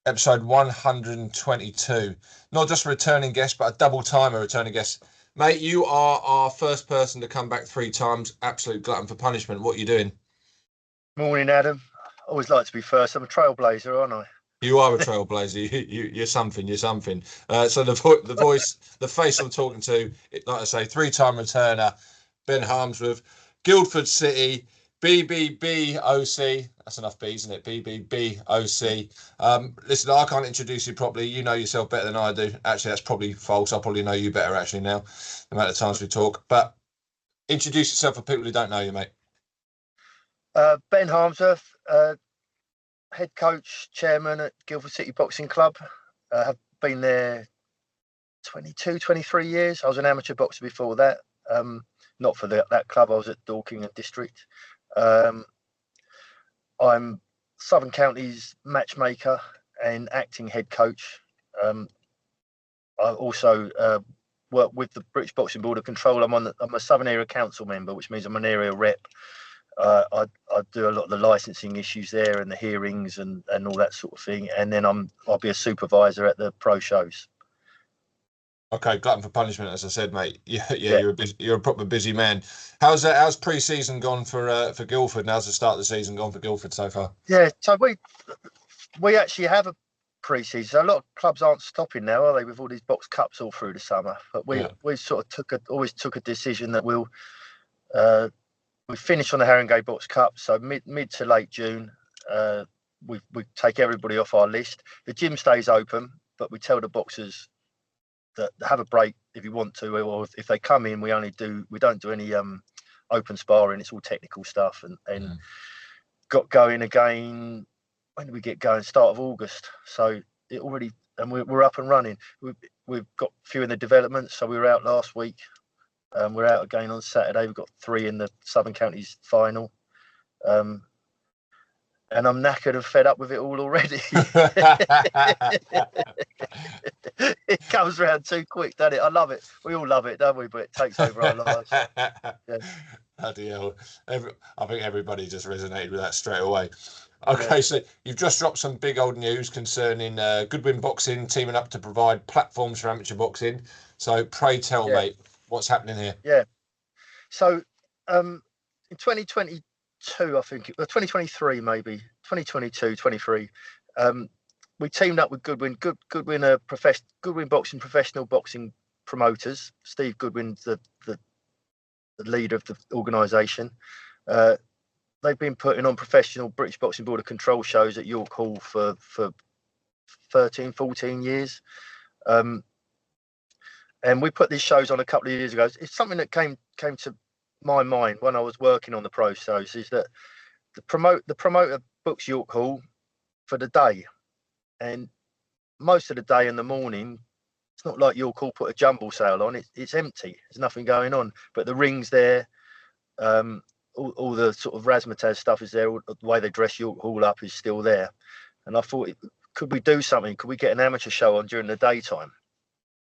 Episode 122. Not just a returning guest, but a double timer returning guest. Mate, you are our first person to come back 3 times. Absolute glutton for punishment. What are you doing? Morning, Adam. Always like to be first. I'm a trailblazer, aren't I? You are a trailblazer. You're something. You're something. So the voice, the face I'm talking to, like I say, 3-time returner, Ben Harmsworth, Guildford City, BBBOC. That's enough B's, isn't it? BBBOC. Listen, I can't introduce you properly. You know yourself better than I do. Actually, that's probably false. I probably know you better actually now, the amount of times we talk. But introduce yourself for people who don't know you, mate. Ben Harmsworth, head coach, chairman at Guildford City Boxing Club. Have been there 22, 23 years. I was an amateur boxer before that. Not for that club. I was at Dorking and District. I'm Southern Counties matchmaker and acting head coach. I also work with the British Boxing Board of Control. I'm a Southern Area Council member, which means I'm an area rep. I do a lot of the licensing issues there and the hearings and all that sort of thing. And then I'll be a supervisor at the pro shows. Okay, glutton for punishment, as I said, mate. Yeah. You're a proper busy man. How's pre-season gone for Guildford? And how's the start of the season gone for Guildford so far? Yeah, so we actually have a pre-season. A lot of clubs aren't stopping now, are they? With all these box cups all through the summer, but we sort of always took a decision that we finish on the Haringey Box Cup. So mid to late June, we take everybody off our list. The gym stays open, but we tell the boxers that have a break if you want to, or if they come in, we don't do any open sparring. It's all technical stuff, and got going again. When did we get going? Start of August. So we're up and running. We've got a few in the development. So we were out last week. We're out again on Saturday. We've got 3 in the Southern Counties final. And I'm knackered and fed up with it all already. It comes around too quick, doesn't it? I love it. We all love it, don't we? But it takes over our lives. Yeah. Bloody hell. I think everybody just resonated with that straight away. Okay, so you've just dropped some big old news concerning Goodwin Boxing teaming up to provide platforms for amateur boxing. So pray tell, mate, what's happening here? Yeah. So in 2022, I think, 2023 maybe, 2022, 23, we teamed up with Goodwin. Goodwin Boxing professional boxing promoters. Steve Goodwin's the leader of the organisation. They've been putting on professional British Boxing Board of Control shows at York Hall for 13, 14 years. And we put these shows on a couple of years ago. It's something that came to my mind when I was working on the pro shows, is that the promoter books York Hall for the day, and most of the day in the morning, it's not like York Hall put a jumble sale on. It's empty. There's nothing going on. But the ring's there. All the sort of razzmatazz stuff is there. The way they dress York Hall up is still there. And I thought, could we do something? Could we get an amateur show on during the daytime?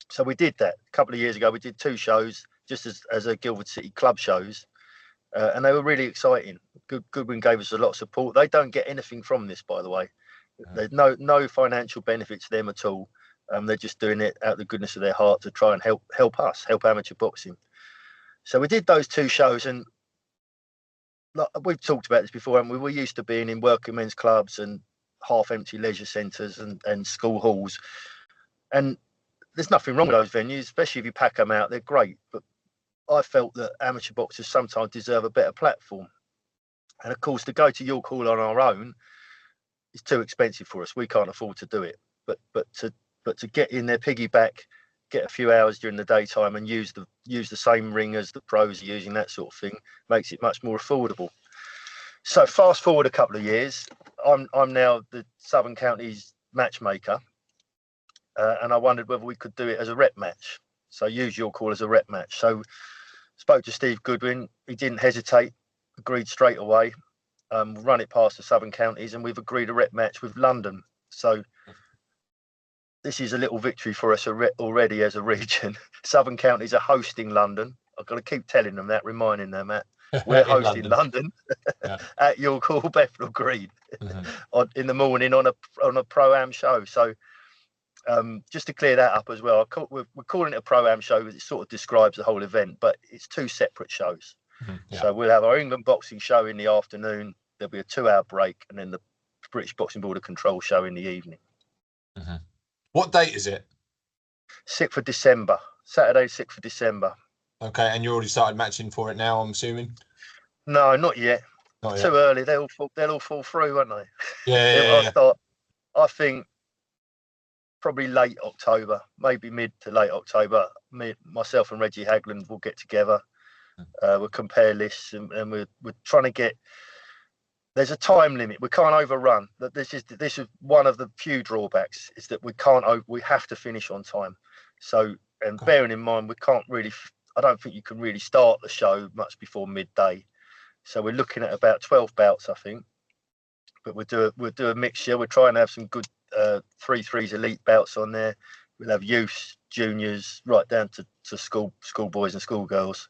So we did that a couple of years ago. We did 2 shows just as a Guildford City club shows, and they were really exciting. Goodwin gave us a lot of support. They don't get anything from this, by the way. There's no financial benefit to them at all. They're just doing it out of the goodness of their heart to try and help us, help amateur boxing. So we did those 2 shows, and we've talked about this before, and we were used to being in working men's clubs and half-empty leisure centres and school halls. And there's nothing wrong with those venues, especially if you pack them out. They're great. But I felt that amateur boxers sometimes deserve a better platform. And of course, to go to York Hall on our own is too expensive for us. We can't afford to do it. But to get in there, piggyback, get a few hours during the daytime and use the same ring as the pros are using, that sort of thing, makes it much more affordable. So fast forward a couple of years, I'm now the Southern Counties matchmaker, and I wondered whether we could do it as a rep match. So use York Hall as a rep match. So spoke to Steve Goodwin. He didn't hesitate, agreed straight away. Run it past the Southern Counties, and we've agreed a rep match with London. So this is a little victory for us already as a region. Southern Counties are hosting London. I've got to keep telling them that, reminding them that. We're in hosting London. London Yeah. at York Hall, Bethnal Green, Mm-hmm. in the morning on a pro-am show. So just to clear that up as well, we're calling it a pro-am show because it sort of describes the whole event, but it's two separate shows. Mm-hmm. Yeah. So we'll have our England boxing show in the afternoon. There'll be a 2-hour break, and then the British Boxing Board of Control show in the evening. Mm-hmm. What date is it? 6th of December, Saturday, 6th of December. Okay, and you already started matching for it now, I'm assuming? No, not yet. Not Too yet. early. They'll all fall through, won't they? Yeah. I think probably late October, maybe mid to late October. Myself and Reggie Hagland will get together. We'll compare lists, and we're trying to get. There's a time limit. We can't overrun. This is one of the few drawbacks, is that we have to finish on time. So, and bearing in mind, we can't really. I don't think you can really start the show much before midday. So we're looking at about 12 bouts, I think. But we'll do a mixture. We're trying to have some good 3-3s elite bouts on there. We'll have youths, juniors, right down to schoolboys and schoolgirls,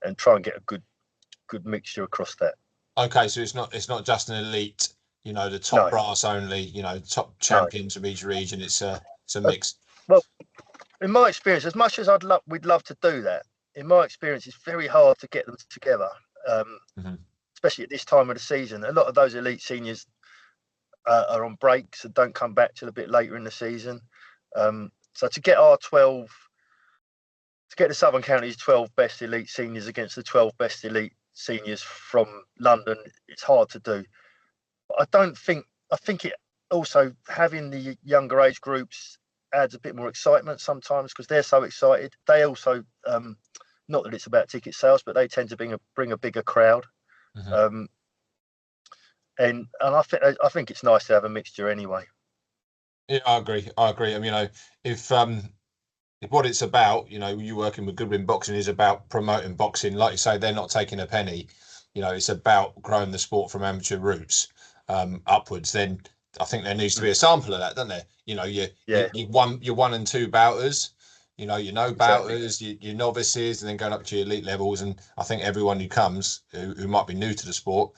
and try and get a good mixture across that. Okay, so it's not just an elite, the top brass only, top champions of each region. It's a mix. Well, in my experience, as much as we'd love to do that, in my experience, it's very hard to get them together, especially at this time of the season. A lot of those elite seniors are on breaks and don't come back till a bit later in the season. So to get the Southern Counties 12 best elite seniors against the 12 best elite seniors from London, it's hard to do. But I think it also, having the younger age groups adds a bit more excitement sometimes, because they're so excited. They also, not that it's about ticket sales, but they tend to bring a bigger crowd. And I think it's nice to have a mixture anyway. Yeah, I agree. I mean, if what it's about, you working with Goodwin Boxing is about promoting boxing. Like you say, they're not taking a penny. It's about growing the sport from amateur roots upwards. Then I think there needs to be a sample of that, doesn't there? Your 1 and 2 bouters, your bouters, your novices, and then going up to your elite levels. And I think everyone who comes who might be new to the sport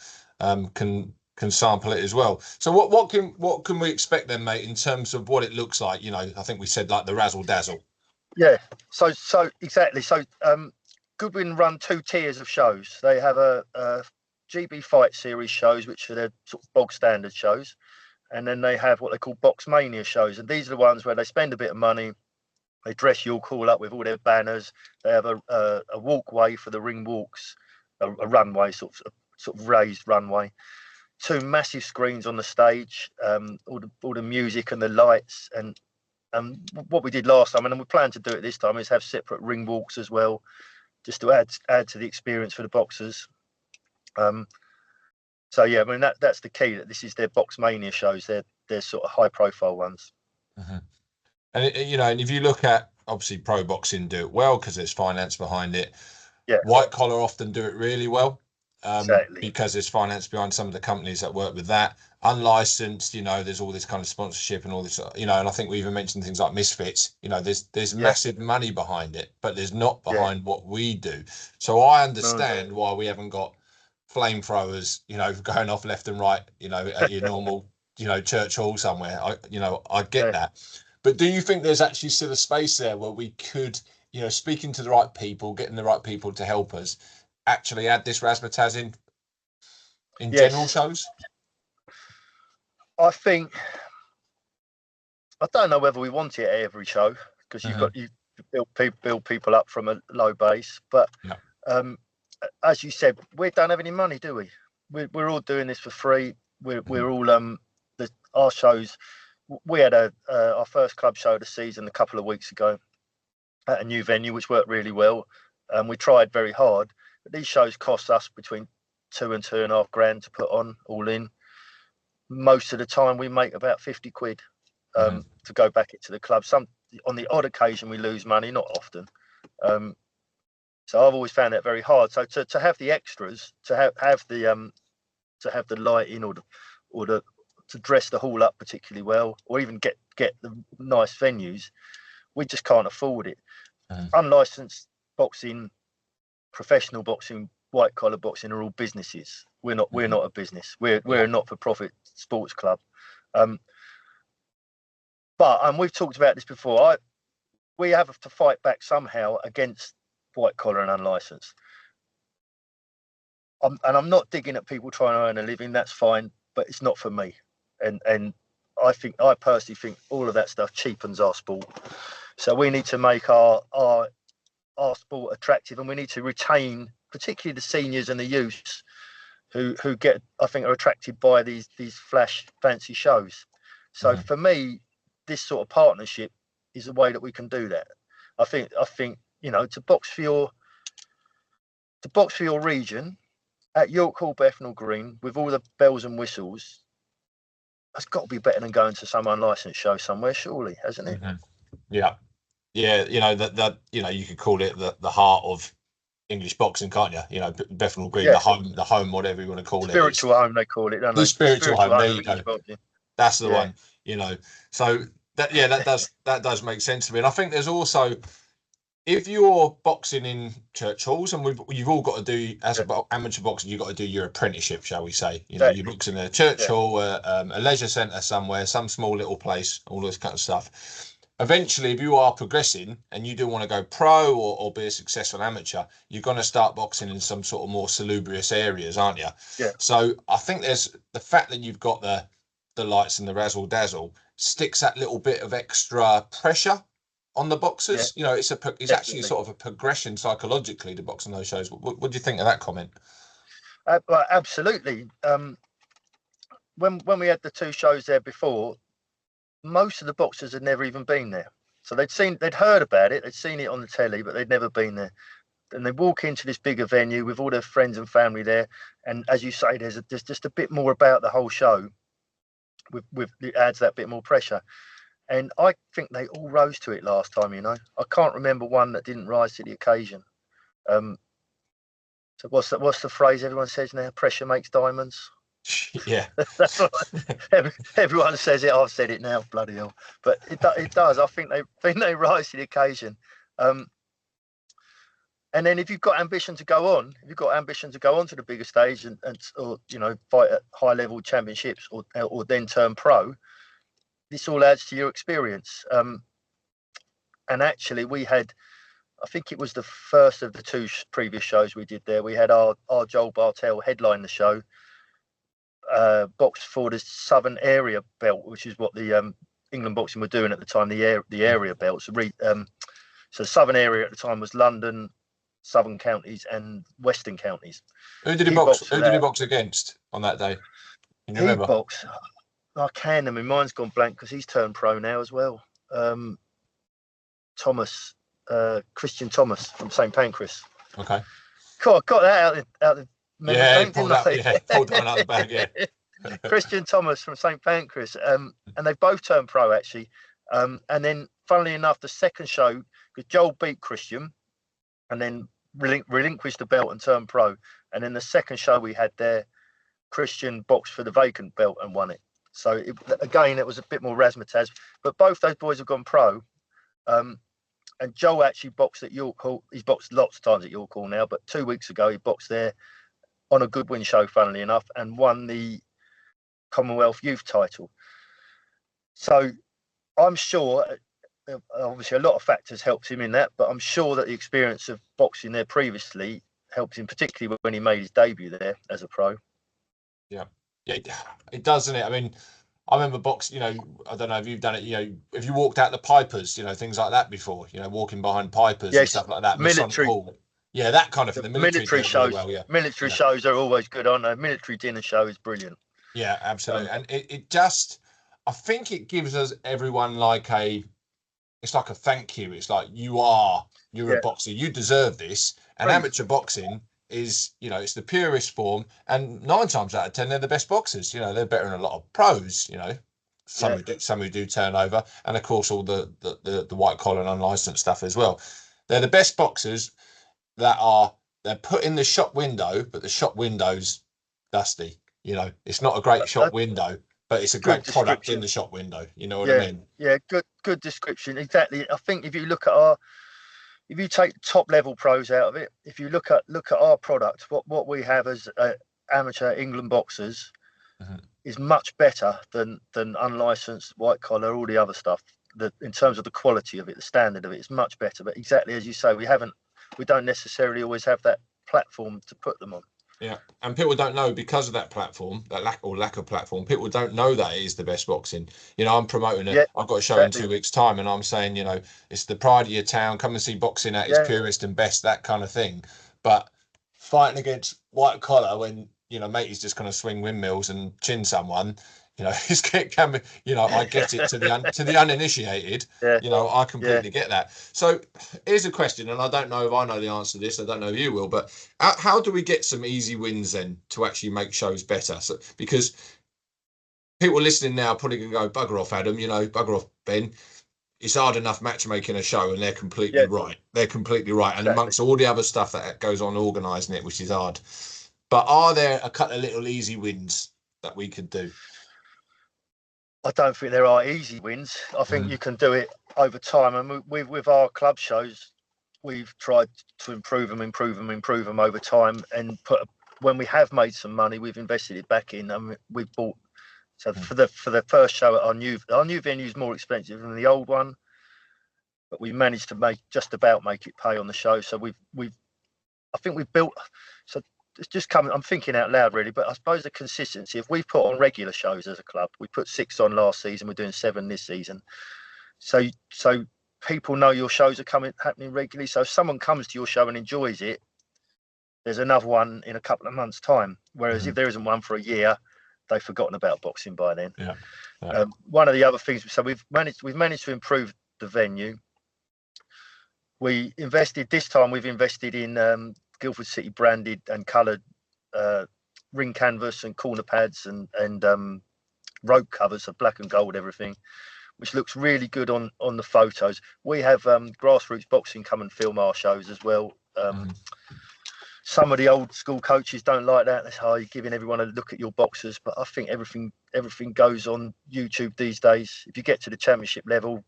can sample it as well. So what can we expect then, mate, in terms of what it looks like? I think we said like the razzle dazzle. Yeah. So exactly. So Goodwin run 2 tiers of shows. They have a GB Fight Series shows, which are their sort of bog standard shows, and then they have what they call Box Mania shows, and these are the ones where they spend a bit of money. They dress York Hall up with all their banners. They have a walkway for the ring walks, a runway, sort of raised runway. 2 massive screens on the stage, all the music and the lights, and what we did last time, and we plan to do it this time, is have separate ring walks as well, just to add to the experience for the boxers. So yeah, I mean that's the key. That this is their Box Mania shows. They're sort of high profile ones. And and if you look at, obviously, pro boxing do it well because there's finance behind it. Yeah. White collar often do it really well. Exactly. Because there's finance behind some of the companies that work with that. Unlicensed, there's all this kind of sponsorship and all this, and I think we even mentioned things like Misfits. There's massive money behind it, but there's not behind what we do. So I understand why we haven't got flamethrowers, going off left and right, at your normal, church hall somewhere. I get that. But do you think there's actually still a space there where we could, speaking to the right people, getting the right people to help us, actually add this razzmatazz in general shows? I don't know whether we want it at every show, because you build people up from a low base, but as you said, we don't have any money, do we? We're all doing this for free. We're all our shows. We had our first club show of the season a couple of weeks ago at a new venue, which worked really well. We tried very hard, but these shows cost us between £2,000 and £2,500 to put on, all in. Most of the time, we make about 50 quid to go back into the club. On the odd occasion, we lose money, not often. So I've always found that very hard. So to have the extras, to have the lighting or to dress the hall up particularly well, or even get the nice venues, we just can't afford it. Unlicensed boxing, professional boxing white collar boxing are all businesses. We're not a business. We're a not for profit sports club. But we've talked about this before. We have to fight back somehow against white collar and unlicensed. And I'm not digging at people trying to earn a living. That's fine, but it's not for me. And I personally think all of that stuff cheapens our sport. So we need to make our sport attractive, and we need to retain particularly the seniors and the youths who get, I think, are attracted by these flash fancy shows. So for me, this sort of partnership is a way that we can do that. I think to box for your region at York Hall, Bethnal Green, with all the bells and whistles, that's got to be better than going to some unlicensed show somewhere, surely, hasn't it? Yeah, that you could call it the heart of English boxing, can't you? Bethnal Green, the home, whatever you want to call it. Spiritual home, they call it, don't they? The spiritual home. There you go. That's the one. So that does make sense to me. And I think there's also, if you're boxing in church halls, and you've all got to do, as an amateur boxer, you've got to do your apprenticeship, shall we say? You box in a church hall, a leisure centre somewhere, some small little place, all this kind of stuff. Eventually, if you are progressing and you do want to go pro or be a successful amateur, you're going to start boxing in some sort of more salubrious areas, aren't you? Yeah. So I think there's the fact that you've got the lights and the razzle dazzle sticks that little bit of extra pressure on the boxers. It's actually sort of a progression psychologically to box on those shows. What do you think of that comment? Well, absolutely. When we had the two shows there before, most of the boxers had never even been there. So they'd heard about it, they'd seen it on the telly, but they'd never been there. And they walk into this bigger venue with all their friends and family there, and as you say, there's just a bit more about the whole show. With it adds that bit more pressure. And I think they all rose to it last time, I can't remember one that didn't rise to the occasion. So what's the phrase everyone says now? Pressure makes diamonds. Yeah. That's what everyone says it. I've said it now, bloody hell. But it does. I think they rise to the occasion. And then if you've got ambition to go on, to the bigger stage and fight at high level championships or then turn pro, this all adds to your experience. And actually, we had, I think it was the first of the two previous shows we did there. We had our Joel Bartel headline the show, boxed for the Southern Area Belt, which is what the England Boxing were doing at the time. The area belts. So Southern Area at the time was London, Southern counties and Western counties. Who did he box against on that day? Can you remember? Boxed. I can. I mean, mine's gone blank because he's turned pro now as well. Christian Thomas from St Pancras. Okay. Cool. I got that out of memory. Yeah, pulled that one out of the bag. Yeah. Christian Thomas from St Pancras. And they both turned pro actually. And then, funnily enough, the second show, because Joel beat Christian, and then relinquished the belt and turned pro. And then the second show we had there, Christian boxed for the vacant belt and won it. So it was a bit more razzmatazz. But both those boys have gone pro. And Joel actually boxed at York Hall. He's boxed lots of times at York Hall now, but 2 weeks ago he boxed there on a Goodwin show, funnily enough, and won the Commonwealth Youth title. So I'm sure, obviously a lot of factors helped him in that, but I'm sure that the experience of boxing there previously helped him, particularly when he made his debut there as a pro. Yeah, it does, doesn't it? I mean, I remember boxing, I don't know if you've done it, if you walked out the pipers, things like that before, walking behind pipers and stuff like that. Military. Yeah, that kind of thing. The military shows. Well, yeah. Military shows are always good, aren't they? Military dinner show is brilliant. Yeah, absolutely. And it just, I think it gives us everyone it's like a thank you. It's like, you're a boxer, you deserve this. And amateur boxing is, it's the purest form, and 9 times out of 10 they're the best boxers. They're better than a lot of pros. Some who do turn over, and of course all the white collar and unlicensed stuff as well. They're the best boxers they're put in the shop window, but the shop window's dusty. It's not a great shop window, but it's a great product in the shop window. You know what I mean? Yeah, good description. Exactly. I think if you look at if you take top level pros out of it, if you look at our product, what we have as amateur England boxers is much better than unlicensed white collar, all the other stuff. That in terms of the quality of it, the standard of it is much better. But exactly as you say, we don't necessarily always have that platform to put them on. Yeah, and people don't know because of that platform, that lack of platform. People don't know that it is the best boxing. You know, I'm promoting it. Yeah, I've got a show in 2 weeks' time, and I'm saying, you know, it's the pride of your town. Come and see boxing at its purest and best, that kind of thing. But fighting against white collar when, you know, mate is just going to swing windmills and chin someone, you know, it can be, you know, I get it to the uninitiated. You know, I completely get that. So here's a question, and I don't know if I know the answer to this. I don't know if you will, but how do we get some easy wins then to actually make shows better? So, because people listening now are probably going to go, bugger off, Adam, you know, bugger off, Ben. It's hard enough matchmaking a show, and they're completely right. They're completely right. And amongst all the other stuff that goes on organising it, which is hard. But are there a couple of little easy wins that we could do? I don't think there are easy wins. I think you can do it over time. And with our club shows, we've tried to improve them over time. And when we have made some money, we've invested it back in. And we've bought. So for the first show at our new venue is more expensive than the old one, but we managed to just about make it pay on the show. So I think we've built. So it's just coming. I'm thinking out loud, really, but I suppose the consistency. If we put on regular shows as a club, we put 6 on last season. We're doing 7 this season. So people know your shows are happening regularly. So if someone comes to your show and enjoys it, there's another one in a couple of months' time. Whereas if there isn't one for a year, they've forgotten about boxing by then. One of the other things. So we've managed to improve the venue. We've invested in Guildford City branded and coloured ring canvas and corner pads and rope covers of black and gold, everything, which looks really good on the photos. We have grassroots boxing come and film our shows as well. Some of the old school coaches don't like that. That's how you're giving everyone a look at your boxers. But I think everything goes on YouTube these days. If you get to the championship level,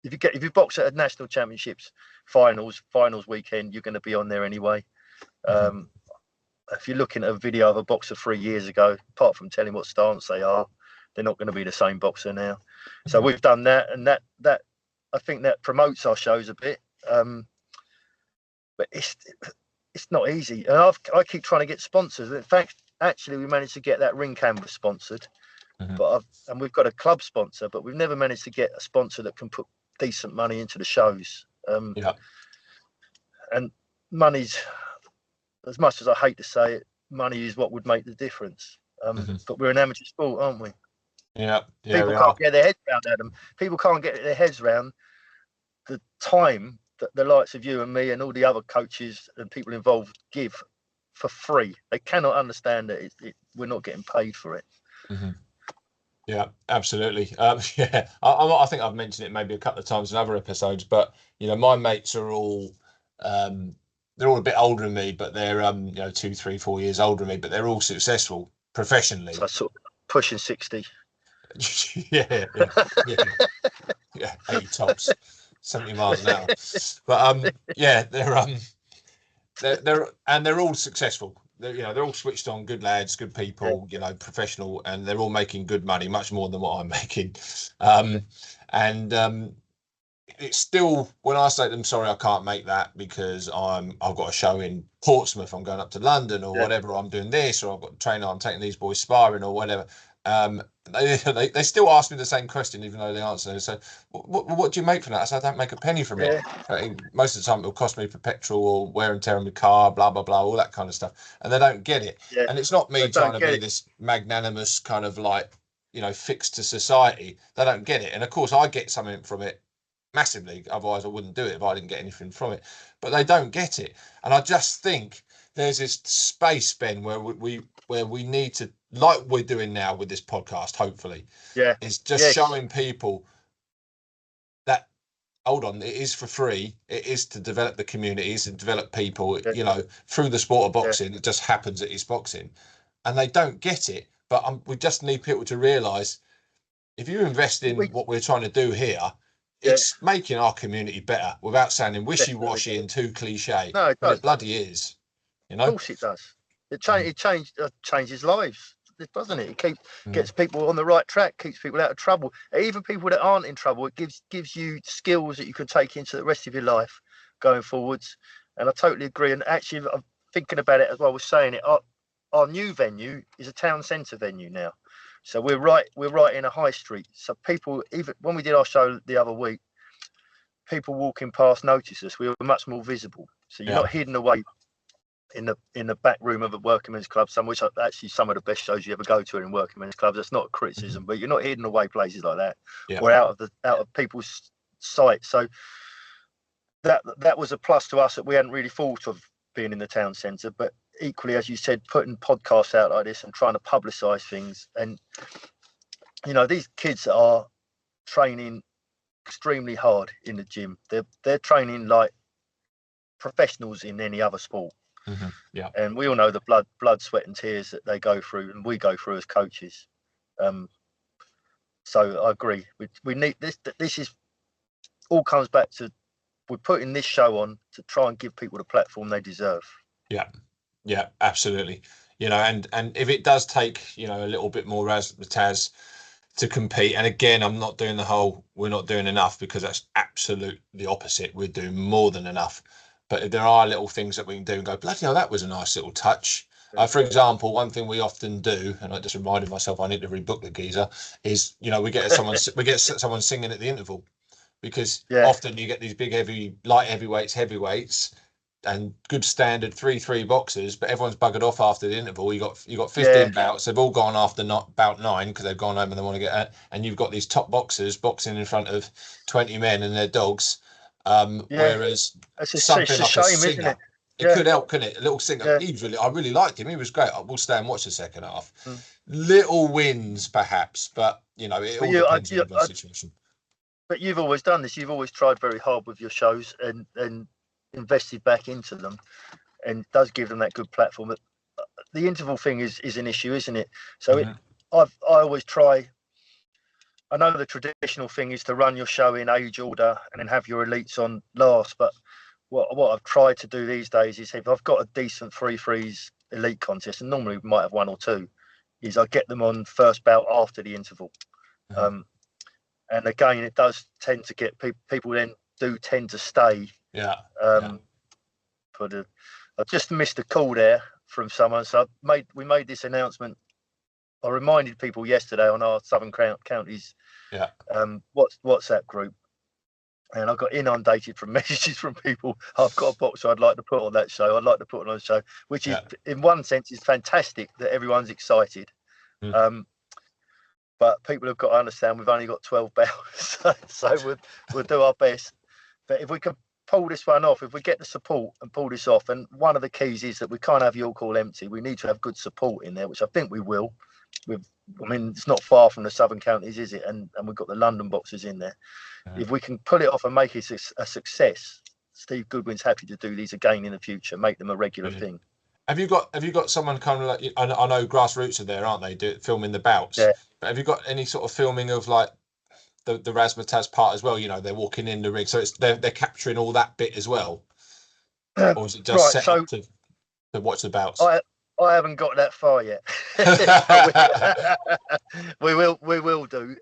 if you box at a national championships finals weekend, you're going to be on there anyway. If you're looking at a video of a boxer 3 years ago, apart from telling what stance they are, they're not going to be the same boxer now. So we've done that, and that I think that promotes our shows a bit. But it's not easy, and I keep trying to get sponsors. In fact, actually, we managed to get that ring canvas sponsored, and we've got a club sponsor, but we've never managed to get a sponsor that can put decent money into the shows. And money's, as much as I hate to say it, money is what would make the difference. But we're an amateur sport, aren't we? People can't get their heads around, Adam. People can't get their heads around the time that the likes of you and me and all the other coaches and people involved give for free. They cannot understand that we're not getting paid for it. Yeah, absolutely. I think I've mentioned it maybe a couple of times in other episodes, but you know, my mates are all they're all a bit older than me, but they're 2, 3, 4 years older than me, but they're all successful professionally. So sort of pushing 60. yeah, 80 tops, 70 miles an hour. But they're all successful. They're all switched on, good lads, good people, professional, and they're all making good money, much more than what I'm making. It's still, when I say to them, sorry, I can't make that because I've got a show in Portsmouth, I'm going up to London or whatever, I'm doing this, or I've got a trainer, I'm taking these boys sparring or whatever. They still ask me the same question, even though they answer. So, what do you make from that? I said, I don't make a penny from it. Most of the time, it'll cost me for petrol or wear and tear on my car, blah blah blah, all that kind of stuff, and they don't get it. And it's not me trying to be this magnanimous kind of fixed to society. They don't get it, and of course, I get something from it massively. Otherwise, I wouldn't do it if I didn't get anything from it. But they don't get it, and I just think there's this space, Ben, where we need to, like we're doing now with this podcast, hopefully, is just showing people that, hold on, it is for free. It is to develop the communities and develop people, through the sport of boxing. It just happens that it's boxing, and they don't get it. But we just need people to realise, if you invest in what we're trying to do here, it's making our community better without sounding wishy-washy and too cliche. No, it does. It bloody is. You know? Of course it does. It changes lives, doesn't it? It gets people on the right track, keeps people out of trouble. Even people that aren't in trouble, it gives you skills that you can take into the rest of your life going forwards. And I totally agree. And actually, I'm thinking about it as well. I was saying it. Our new venue is a town centre venue now, so we're right in a high street. So people, even when we did our show the other week, people walking past noticed us. We were much more visible. So you're not hidden away in the back room of a working men's club, which are actually some of the best shows you ever go to in working men's clubs. That's not a criticism, but you're not hidden away places like that or out of people's sight. So that was a plus to us that we hadn't really thought of being in the town centre. But equally, as you said, putting podcasts out like this and trying to publicise things, and these kids are training extremely hard in the gym. They're training like professionals in any other sport. And we all know the blood, sweat and tears that they go through and we go through as coaches. So I agree. We need this. This is all comes back to we're putting this show on to try and give people the platform they deserve. Yeah, absolutely. And if it does take a little bit more razzmatazz to compete, and again, I'm not doing the whole we're not doing enough, because that's absolute the opposite. We're doing more than enough. But if there are little things that we can do and go, bloody hell, that was a nice little touch. For example, one thing we often do, and I just reminded myself I need to rebook the geezer, is we get someone singing at the interval, because often you get these big light heavyweights, and good standard 3-3 boxers, but everyone's buggered off after the interval. You got 15 bouts. They've all gone after bout 9 because they've gone home and they want to get out. And you've got these top boxers boxing in front of 20 men and their dogs. Whereas something like a singer, it could help, couldn't it? A little singer. I really liked him. He was great. We'll stay and watch the second half. Little wins, perhaps, but it all depends on the situation. But you've always done this. You've always tried very hard with your shows and invested back into them, and does give them that good platform. But the interval thing is an issue, isn't it? So I always try. I know the traditional thing is to run your show in age order and then have your elites on last. But what I've tried to do these days is, if I've got a decent 3-3s elite contest, and normally we might have 1 or 2, is I get them on first bout after the interval. And again, it does tend to get people then do tend to stay. But I just missed a call there from someone. So we made this announcement. I reminded people yesterday on our Southern Counties WhatsApp group, and I got inundated from messages from people. I've got a boxer I'd like to put on that show. I'd like to put it on the show, which is in one sense is fantastic that everyone's excited. But people have got to understand we've only got 12 bouts, so we'll do our best. But if we can pull this one off, if we get the support and pull this off, and one of the keys is that we can't have York Hall empty. We need to have good support in there, which I think we will. It's not far from the Southern Counties, is it? And we've got the London boxers in there. If we can pull it off and make it a success, Steve Goodwin's happy to do these again in the future, make them a regular thing. Have you got someone kind of like, I know Grassroots are there, aren't they, filming the bouts? But have you got any sort of filming of like the razzmatazz part as well? They're walking in the ring, so they're capturing all that bit as well, or is it just set up to watch the bouts? I haven't got that far yet. we will do.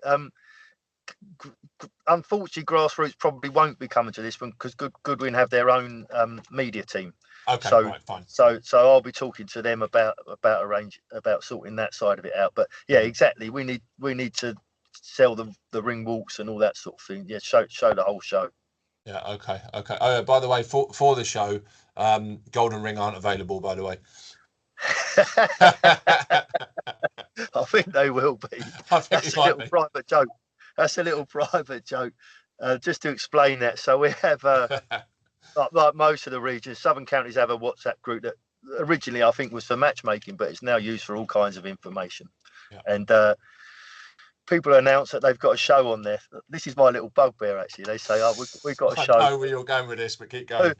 Unfortunately, Grassroots probably won't be coming to this one because Goodwin have their own media team. Okay, so, right, fine. So I'll be talking to them about sorting that side of it out. But yeah, exactly. We need to sell the ring walks and all that sort of thing. Yeah, show the whole show. Yeah. Okay. Oh, by the way, for the show, Golden Ring aren't available. By the way. I think they will be. That's a little private joke. That's a little private joke. Just to explain that. So we have, like most of the regions, Southern Counties have a WhatsApp group that originally I think was for matchmaking, but it's now used for all kinds of information. And people announce that they've got a show on there. This is my little bugbear, actually. They say, "Oh, we've got a show." I know where you're going with this, but keep going.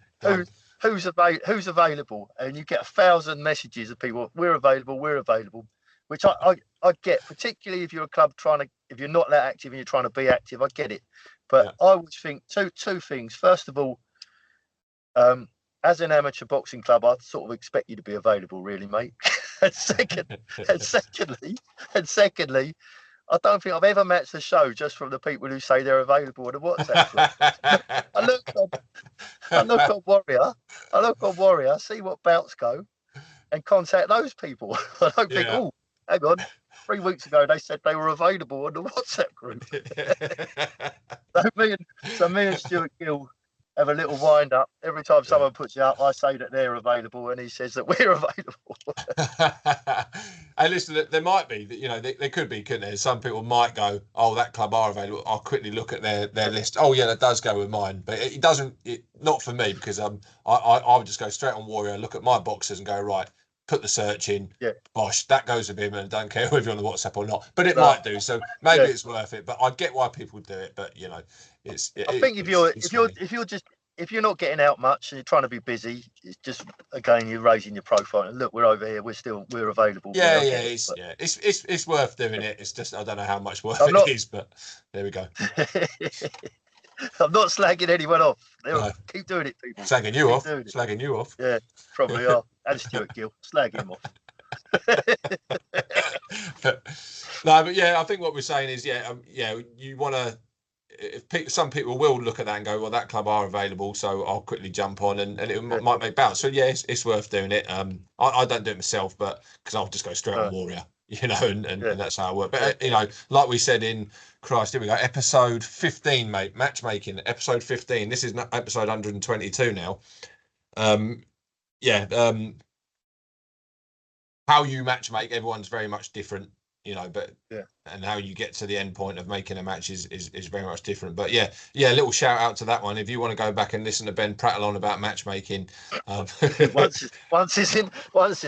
Who's available? And you get 1,000 messages of people, we're available, which I I get, particularly if you're a club if you're not that active and you're trying to be active, I get it. But I would think two things. First of all, as an amateur boxing club, I sort of expect you to be available, really, mate. and secondly, I don't think I've ever matched the show just from the people who say they're available on the WhatsApp group. I look on Warrior, see what bouts go, and contact those people. I don't think, oh, hang on, 3 weeks ago they said they were available on the WhatsApp group. so me and Stuart Gill have a little wind up. Every time someone puts it up, I say that they're available, and he says that we're available. Hey, listen, there might be, there could be, couldn't there? Some people might go, oh, that club are available. I'll quickly look at their list. Oh, yeah, that does go with mine. But it doesn't, not for me, because I would just go straight on Warrior, look at my boxes and go, right, put the search in. Yeah. Bosh, that goes with him, and don't care whether you're on the WhatsApp or not. But it might do. So maybe it's worth it. But I get why people do it. But, I think if you're not getting out much and you're trying to be busy, it's just, again, you're raising your profile and look, we're over here, we're available. It's worth doing it. It's just, I don't know how much worth it is, but there we go. I'm not slagging anyone off. No. Keep doing it, people. Slagging you off. Yeah, probably are. And Stuart Gill, slag him off. No, but I think what we're saying is, you want to. Some people will look at that and go, well, that club are available, so I'll quickly jump on, and it might make bounce. So it's worth doing it. I don't do it myself, but because I'll just go straight on Warrior, and that's how I work. But like we said in here we go, episode 15, mate, matchmaking, episode 15. This is episode 122 now. How you matchmake, everyone's very much different. And how you get to the end point of making a match is very much different. But a little shout out to that one. If you want to go back and listen to Ben prattle on about matchmaking, once is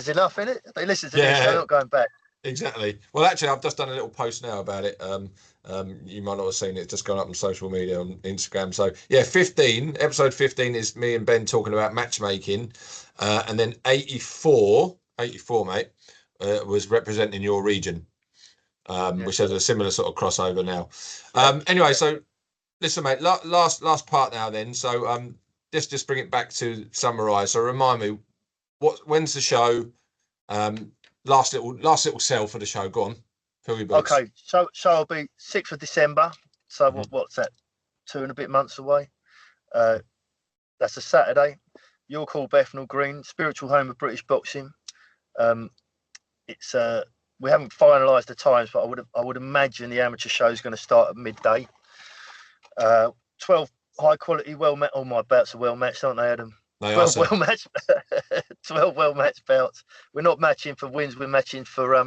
enough, innit? They listen to this, they're not going back. Exactly. Well, actually, I've just done a little post now about it. You might not have seen it. It's just gone up on social media on Instagram. So episode 15 is me and Ben talking about matchmaking, and then 84, mate, was representing your region. Which has a similar sort of crossover now. Anyway, so listen, mate, last part now then. So just bring it back to summarise. So remind me, when's the show? Last little sell for the show. Go on. Fill your books. Okay, so it'll be 6th of December. So what's that? 2 and a bit months away. That's a Saturday. York Hall, Bethnal Green, spiritual home of British boxing. It's we haven't finalised the times, but I would imagine the amateur show is going to start at midday. 12 high quality, all my bouts are well matched, aren't they, Adam? 12 well matched, 12 well matched bouts. We're not matching for wins. We're matching for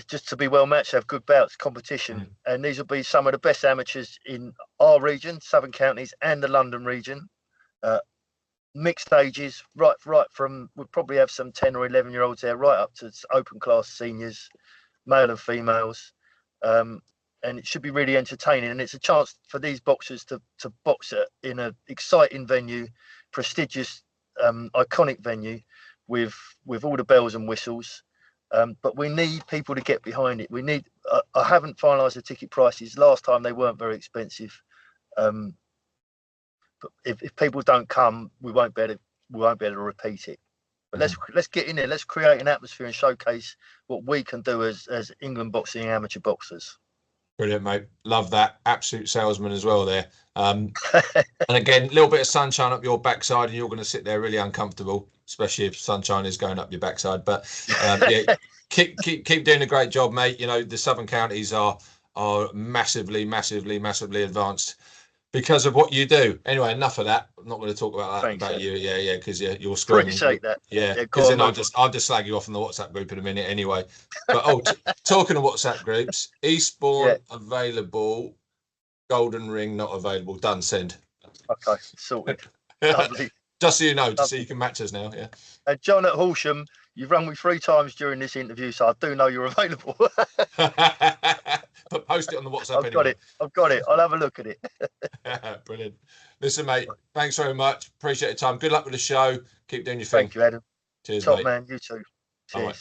just to be well matched, have good bouts, competition, and these will be some of the best amateurs in our region, Southern Counties, and the London region. Mixed ages, right from, we'll probably have some 10 or 11-year-olds there, right up to open class seniors, male and females, and it should be really entertaining. And it's a chance for these boxers to box in an exciting venue, prestigious, iconic venue, with all the bells and whistles. But we need people to get behind it. I haven't finalised the ticket prices. Last time they weren't very expensive. But if people don't come, we won't be able to repeat it. But let's get in there. Let's create an atmosphere and showcase what we can do as England boxing amateur boxers. Brilliant, mate. Love that. Absolute salesman as well there. And again, a little bit of sunshine up your backside, and you're going to sit there really uncomfortable, especially if sunshine is going up your backside. But keep doing a great job, mate. The Southern Counties are massively advanced because of what you do. Anyway, enough of that. I'm not going to talk about that. Thanks, about you. Yeah, because you're screaming. Appreciate that. Yeah, because then I'll just slag you off in the WhatsApp group in a minute anyway. But talking of WhatsApp groups, Eastbourne available, Golden Ring not available. Done. Send. Okay, sorted. Lovely. Just so you know, just so you can match us now. Yeah. And John at Horsham, you've rung me 3 times during this interview, so I do know you're available. But post it on the WhatsApp. I've got it. I'll have a look at it. Brilliant. Listen, mate, thanks very much. Appreciate your time. Good luck with the show. Keep doing your thing. Thank you, Adam. Cheers, Top mate. Man, you too. Cheers. Bye.